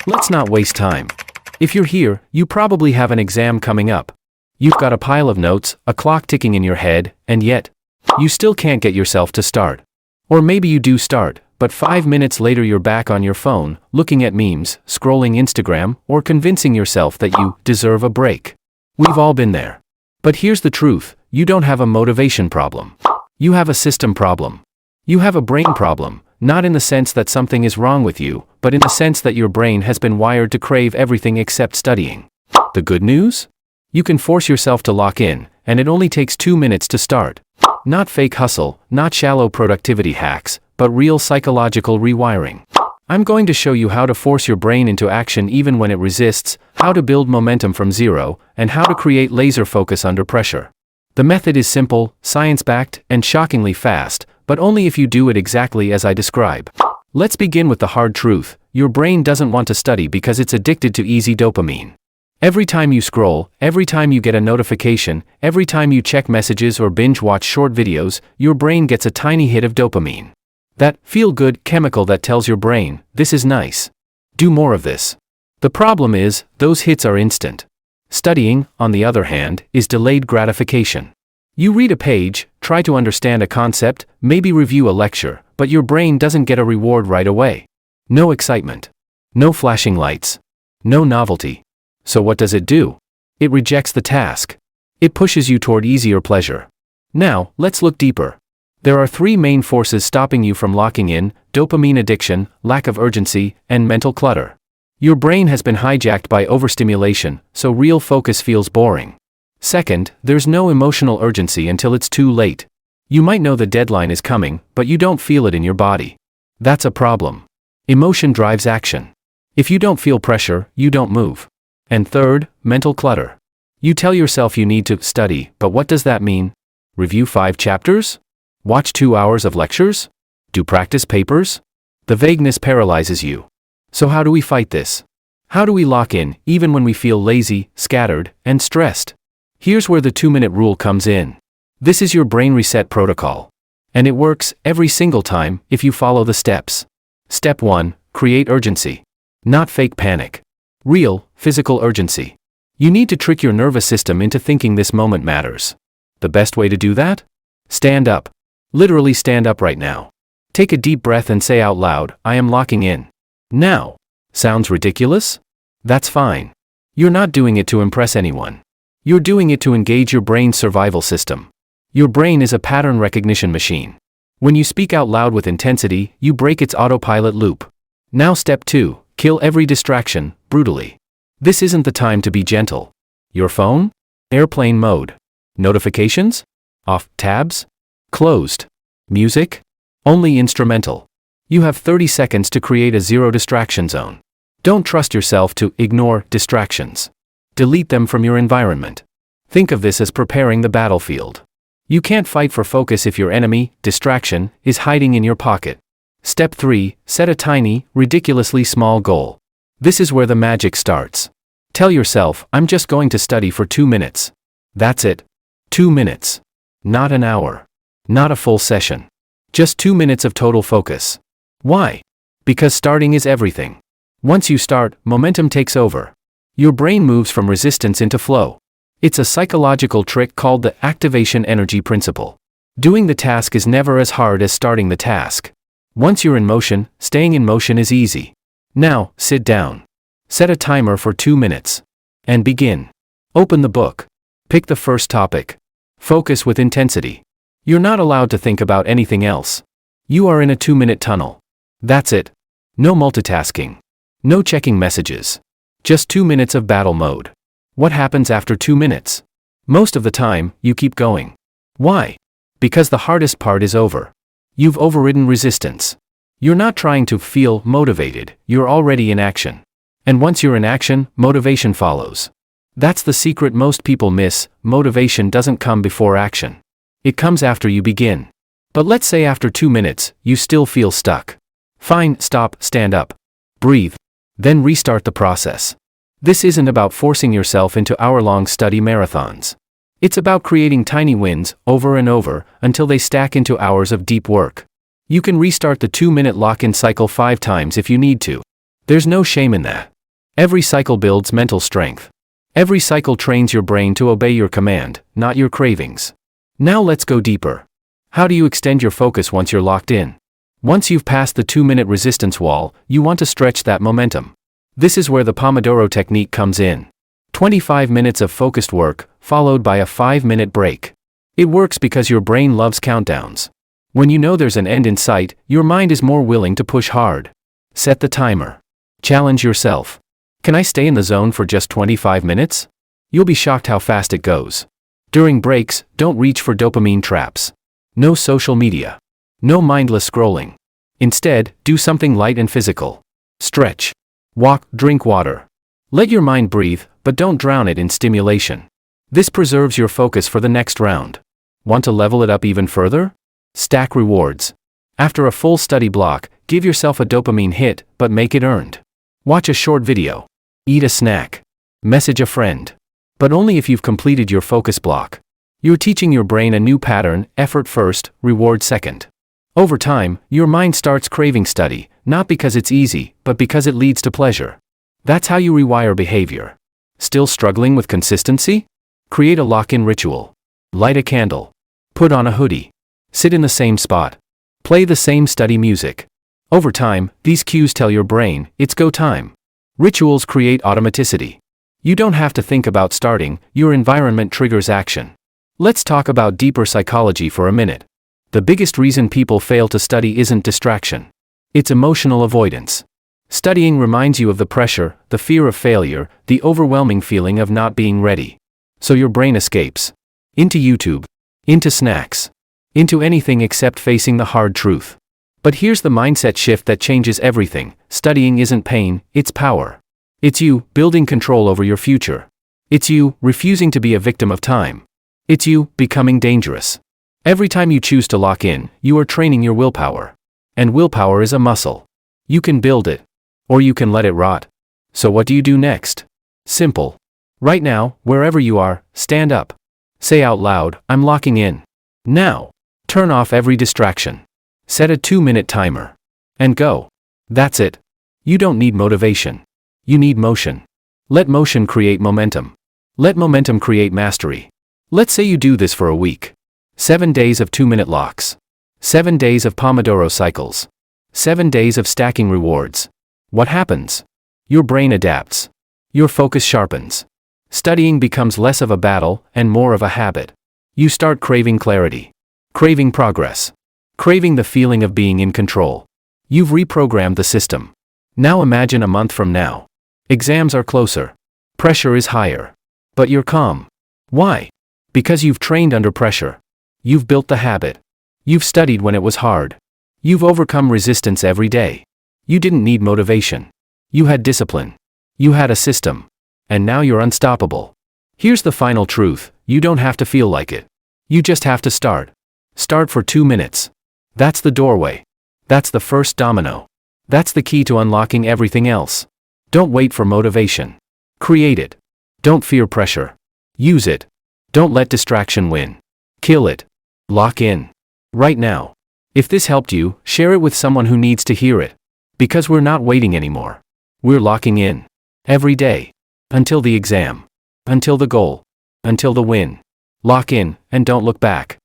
Let's not waste time. If you're here, you probably have an exam coming up. You've got a pile of notes, a clock ticking in your head, and yet, you still can't get yourself to start. Or maybe you do start, but 5 minutes later you're back on your phone, looking at memes, scrolling Instagram, or convincing yourself that you deserve a break. We've all been there. But here's the truth, you don't have a motivation problem. You have a system problem. You have a brain problem, not in the sense that something is wrong with you, but in the sense that your brain has been wired to crave everything except studying. The good news? You can force yourself to lock in, and it only takes 2 minutes to start. Not fake hustle, not shallow productivity hacks, but real psychological rewiring. I'm going to show you how to force your brain into action even when it resists, how to build momentum from zero, and how to create laser focus under pressure. The method is simple, science-backed, and shockingly fast, but only if you do it exactly as I describe. Let's begin with the hard truth. Your brain doesn't want to study because it's addicted to easy dopamine. Every time you scroll, every time you get a notification, every time you check messages or binge-watch short videos, your brain gets a tiny hit of dopamine. That feel-good chemical that tells your brain, this is nice. Do more of this. The problem is, those hits are instant. Studying, on the other hand, is delayed gratification. You read a page, try to understand a concept, maybe review a lecture, but your brain doesn't get a reward right away. No excitement. No flashing lights. No novelty. So what does it do? It rejects the task. It pushes you toward easier pleasure. Now, let's look deeper. There are 3 main forces stopping you from locking in: dopamine addiction, lack of urgency, and mental clutter. Your brain has been hijacked by overstimulation, so real focus feels boring. Second, there's no emotional urgency until it's too late. You might know the deadline is coming, but you don't feel it in your body. That's a problem. Emotion drives action. If you don't feel pressure, you don't move. And third, mental clutter. You tell yourself you need to study, but what does that mean? Review 5 chapters? Watch 2 hours of lectures? Do practice papers? The vagueness paralyzes you. So how do we fight this? How do we lock in, even when we feel lazy, scattered, and stressed? Here's where the 2-minute rule comes in. This is your brain reset protocol. And it works every single time if you follow the steps. Step 1, create urgency. Not fake panic. Real, physical urgency. You need to trick your nervous system into thinking this moment matters. The best way to do that? Stand up. Literally stand up right now. Take a deep breath and say out loud, I am locking in. Now. Sounds ridiculous? That's fine. You're not doing it to impress anyone. You're doing it to engage your brain's survival system. Your brain is a pattern recognition machine. When you speak out loud with intensity, you break its autopilot loop. Now step 2, kill every distraction, brutally. This isn't the time to be gentle. Your phone? Airplane mode. Notifications? Off. Tabs? Closed. Music? Only instrumental. You have 30 seconds to create a zero distraction zone. Don't trust yourself to ignore distractions. Delete them from your environment. Think of this as preparing the battlefield. You can't fight for focus if your enemy, distraction, is hiding in your pocket. Step 3, set a tiny, ridiculously small goal. This is where the magic starts. Tell yourself, I'm just going to study for 2 minutes. That's it. 2 minutes. Not an hour. Not a full session. Just 2 minutes of total focus. Why? Because starting is everything. Once you start, momentum takes over. Your brain moves from resistance into flow. It's a psychological trick called the activation energy principle. Doing the task is never as hard as starting the task. Once you're in motion, staying in motion is easy. Now, sit down. Set a timer for 2 minutes. And begin. Open the book. Pick the first topic. Focus with intensity. You're not allowed to think about anything else. You are in a 2-minute tunnel. That's it. No multitasking. No checking messages. Just 2 minutes of battle mode. What happens after 2 minutes? Most of the time, you keep going. Why? Because the hardest part is over. You've overridden resistance. You're not trying to feel motivated, you're already in action. And once you're in action, motivation follows. That's the secret most people miss. Motivation doesn't come before action. It comes after you begin. But let's say after 2 minutes, you still feel stuck. Fine, stop, stand up. Breathe. Then restart the process. This isn't about forcing yourself into hour-long study marathons. It's about creating tiny wins, over and over, until they stack into hours of deep work. You can restart the 2-minute lock-in cycle 5 times if you need to. There's no shame in that. Every cycle builds mental strength. Every cycle trains your brain to obey your command, not your cravings. Now let's go deeper. How do you extend your focus once you're locked in? Once you've passed the 2-minute resistance wall, you want to stretch that momentum. This is where the Pomodoro technique comes in. 25 minutes of focused work, followed by a 5-minute break. It works because your brain loves countdowns. When you know there's an end in sight, your mind is more willing to push hard. Set the timer. Challenge yourself. Can I stay in the zone for just 25 minutes? You'll be shocked how fast it goes. During breaks, don't reach for dopamine traps. No social media. No mindless scrolling. Instead, do something light and physical. Stretch. Walk, drink water. Let your mind breathe, but don't drown it in stimulation. This preserves your focus for the next round. Want to level it up even further? Stack rewards. After a full study block, give yourself a dopamine hit, but make it earned. Watch a short video. Eat a snack. Message a friend. But only if you've completed your focus block. You're teaching your brain a new pattern: effort first, reward second. Over time, your mind starts craving study, not because it's easy, but because it leads to pleasure. That's how you rewire behavior. Still struggling with consistency? Create a lock-in ritual. Light a candle. Put on a hoodie. Sit in the same spot. Play the same study music. Over time, these cues tell your brain, it's go time. Rituals create automaticity. You don't have to think about starting, your environment triggers action. Let's talk about deeper psychology for a minute. The biggest reason people fail to study isn't distraction. It's emotional avoidance. Studying reminds you of the pressure, the fear of failure, the overwhelming feeling of not being ready. So your brain escapes. Into YouTube. Into snacks. Into anything except facing the hard truth. But here's the mindset shift that changes everything. Studying isn't pain, it's power. It's you building control over your future. It's you refusing to be a victim of time. It's you becoming dangerous. Every time you choose to lock in, you are training your willpower. And willpower is a muscle. You can build it. Or you can let it rot. So what do you do next? Simple. Right now, wherever you are, stand up. Say out loud, I'm locking in. Now. Turn off every distraction. Set a 2-minute timer. And go. That's it. You don't need motivation. You need motion. Let motion create momentum. Let momentum create mastery. Let's say you do this for a week. 7 days of 2-minute locks. 7 days of Pomodoro cycles. 7 days of stacking rewards. What happens? Your brain adapts. Your focus sharpens. Studying becomes less of a battle and more of a habit. You start craving clarity. Craving progress. Craving the feeling of being in control. You've reprogrammed the system. Now imagine a month from now. Exams are closer. Pressure is higher. But you're calm. Why? Because you've trained under pressure. You've built the habit. You've studied when it was hard. You've overcome resistance every day. You didn't need motivation. You had discipline. You had a system. And now you're unstoppable. Here's the final truth: you don't have to feel like it. You just have to start. Start for 2 minutes. That's the doorway. That's the first domino. That's the key to unlocking everything else. Don't wait for motivation. Create it. Don't fear pressure. Use it. Don't let distraction win. Kill it. Lock in. Right now. If this helped you, share it with someone who needs to hear it. Because we're not waiting anymore. We're locking in. Every day. Until the exam. Until the goal. Until the win. Lock in, and don't look back.